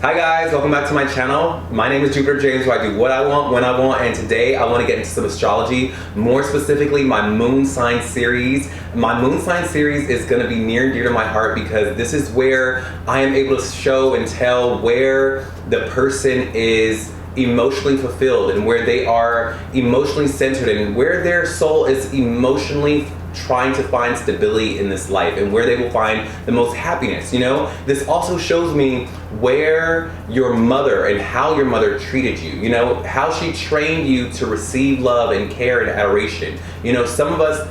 Hi guys, welcome back to my channel. My name is Jupiter James, where I do what I want, when I want, and today I want to get into some astrology, more specifically my moon sign series. My moon sign series is going to be near and dear to my heart because this is where I am able to show and tell where the person is emotionally fulfilled and where they are emotionally centered and where their soul is emotionally trying to find stability in this life and where they will find the most happiness. This also shows me where your mother and how your mother treated you, how she trained you to receive love and care and adoration. Some of us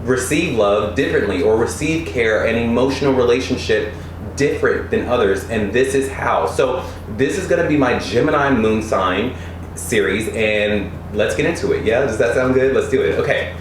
receive love differently or receive care and emotional relationship different than others, and this is how. So this is going to be my Gemini moon sign series, and let's get into it. Yeah, does that sound good? Let's do it. Okay,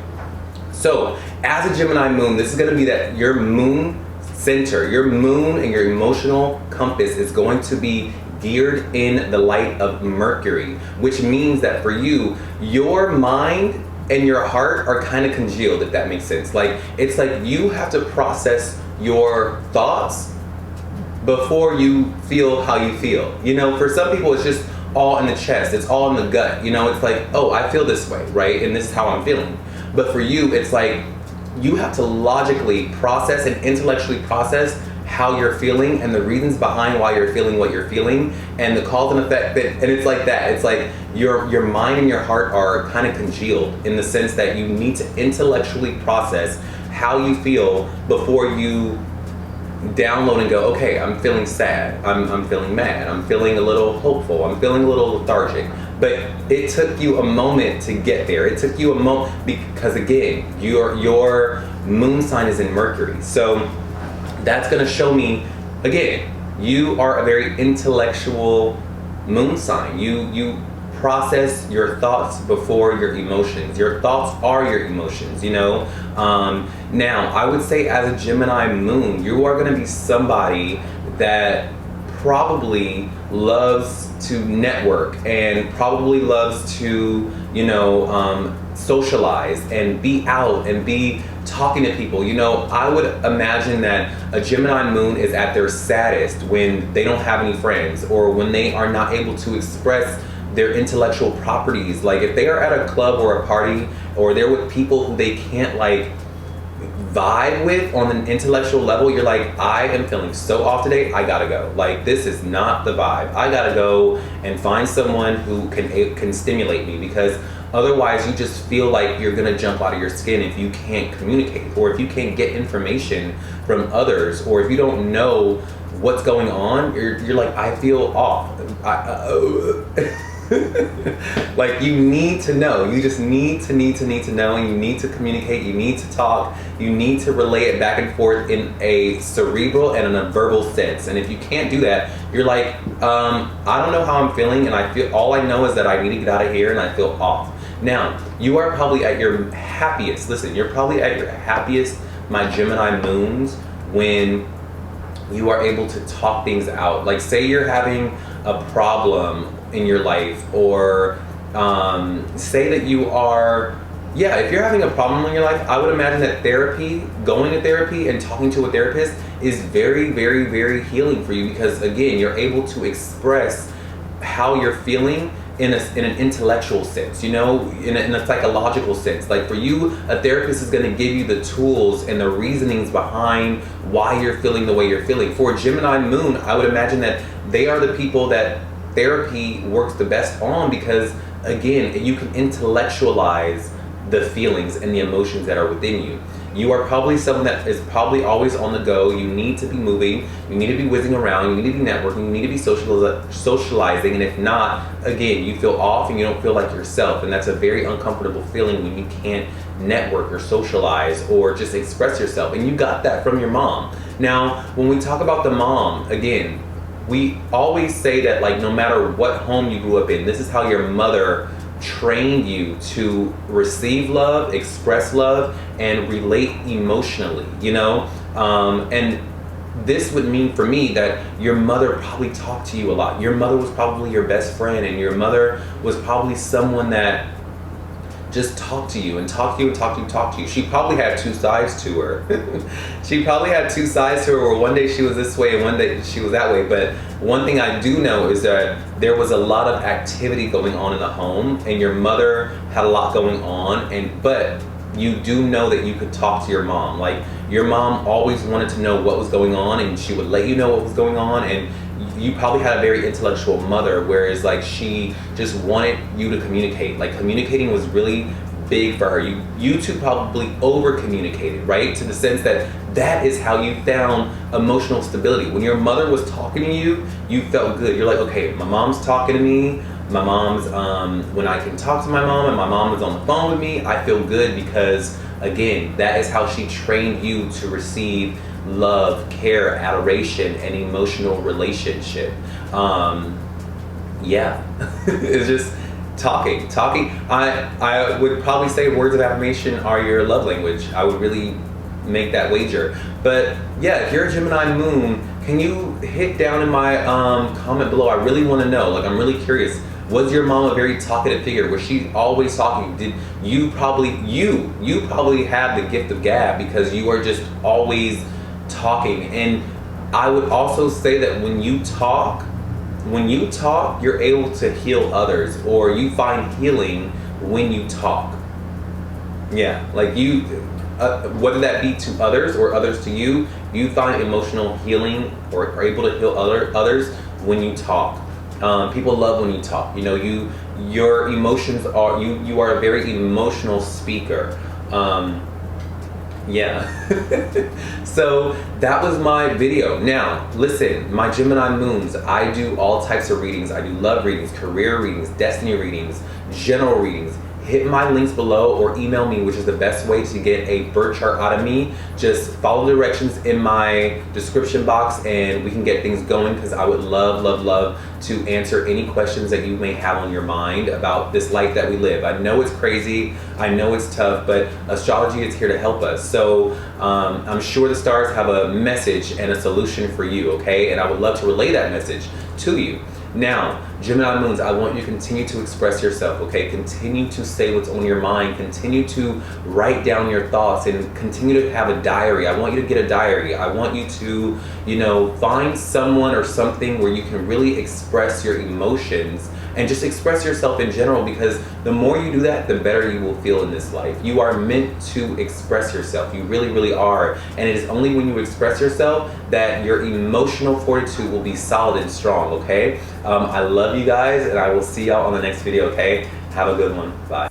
so as a Gemini moon, this is going to be that your moon center, your moon and your emotional compass is going to be geared in the light of Mercury, which means that for you, your mind and your heart are kind of congealed, if that makes sense. It's like you have to process your thoughts before you feel how you feel. For some people, it's just all in the chest, it's all in the gut. It's like, oh, I feel this way, right? And this is how I'm feeling. But for you, it's like you have to logically process and intellectually process how you're feeling and the reasons behind why you're feeling what you're feeling and the cause and effect. And it's like that. It's like your mind and your heart are kind of congealed in the sense that you need to intellectually process how you feel before you download and go, okay, I'm feeling sad, I'm feeling mad, I'm feeling a little hopeful, I'm feeling a little lethargic. But it took you a moment to get there. It took you a moment because, again, your moon sign is in Mercury. So that's going to show me, again, you are a very intellectual moon sign. You process your thoughts before your emotions. Your thoughts are your emotions, Now, I would say as a Gemini moon, you are going to be somebody that probably loves to network and probably loves to, socialize and be out and be talking to people. I would imagine that a Gemini moon is at their saddest when they don't have any friends or when they are not able to express their intellectual properties. Like if they are at a club or a party or they're with people who they can't vibe with on an intellectual level, you're like, I am feeling so off today, I gotta go. This is not the vibe. I gotta go and find someone who can stimulate me, because otherwise you just feel like you're gonna jump out of your skin if you can't communicate, or if you can't get information from others, or if you don't know what's going on, you're like, I feel off. You need to know. You just need to know, and you need to communicate, you need to talk, you need to relay it back and forth in a cerebral and in a verbal sense. And if you can't do that, you're like, I don't know how I'm feeling, and all I know is that I need to get out of here and I feel off. Now, you are probably at your happiest. Listen, you're probably at your happiest, my Gemini moons, when you are able to talk things out. Like, say you're having a problem in your life, or say that you are, if you're having a problem in your life, I would imagine that going to therapy and talking to a therapist is very, very, very healing for you, because again, you're able to express how you're feeling in an intellectual sense, in a psychological sense. Like for you, a therapist is going to give you the tools and the reasonings behind why you're feeling the way you're feeling. For a Gemini moon, I would imagine that they are the people that therapy works the best on, because again, you can intellectualize the feelings and the emotions that are within you. You are probably someone that is probably always on the go. You need to be moving, you need to be whizzing around, you need to be networking, you need to be socializing, and if not, again, you feel off and you don't feel like yourself, and that's a very uncomfortable feeling when you can't network or socialize or just express yourself. And you got that from your mom. Now, when we talk about the mom, again, we always say that no matter what home you grew up in, this is how your mother trained you to receive love, express love, and relate emotionally, and this would mean for me that your mother probably talked to you a lot. Your mother was probably your best friend, and your mother was probably someone that just talk to you and talk to you and talk to you, talk to you. She probably had two sides to her. She probably had two sides to her, where one day she was this way and one day she was that way. But one thing I do know is that there was a lot of activity going on in the home, and your mother had a lot going on, but you do know that you could talk to your mom. Like, your mom always wanted to know what was going on, and she would let you know what was going on, and you probably had a very intellectual mother, whereas like she just wanted you to communicate. Like, communicating was really big for her. You two probably over communicated, right? To the sense that that is how you found emotional stability. When your mother was talking to you, you felt good. You're like, okay, my mom's talking to me. My mom's, when I can talk to my mom and my mom is on the phone with me, I feel good, because again, that is how she trained you to receive love, care, adoration, and emotional relationship. Yeah, it's just talking. I would probably say words of affirmation are your love language. I would really make that wager. But yeah, if you're a Gemini moon, can you hit down in my comment below? I really want to know. Like, I'm really curious. Was your mom a very talkative figure? Was she always talking? Did you probably have the gift of gab, because you are just always talking. And I would also say that when you talk, you're able to heal others, or you find healing when you talk. Yeah, like you, whether that be to others or others to you, you find emotional healing or are able to heal others when you talk. People love when you talk. You know, your emotions are, you are a very emotional speaker. Yeah. So that was my video. Now, listen, my Gemini moons, I do all types of readings. I do love readings, career readings, destiny readings, general readings. Hit my links below or email me, which is the best way to get a birth chart out of me. Just follow the directions in my description box and we can get things going, because I would love, love, love to answer any questions that you may have on your mind about this life that we live. I know it's crazy, I know it's tough, but astrology is here to help us. So I'm sure the stars have a message and a solution for you, okay? And I would love to relay that message to you. Now, Gemini moons, I want you to continue to express yourself, okay? Continue to say what's on your mind. Continue to write down your thoughts and continue to have a diary. I want you to get a diary. I want you to, you know, find someone or something where you can really express your emotions and just express yourself in general, because the more you do that, the better you will feel in this life. You are meant to express yourself. You really, really are. And it is only when you express yourself that your emotional fortitude will be solid and strong, okay? I love you guys, and I will see y'all on the next video, okay? Have a good one. Bye.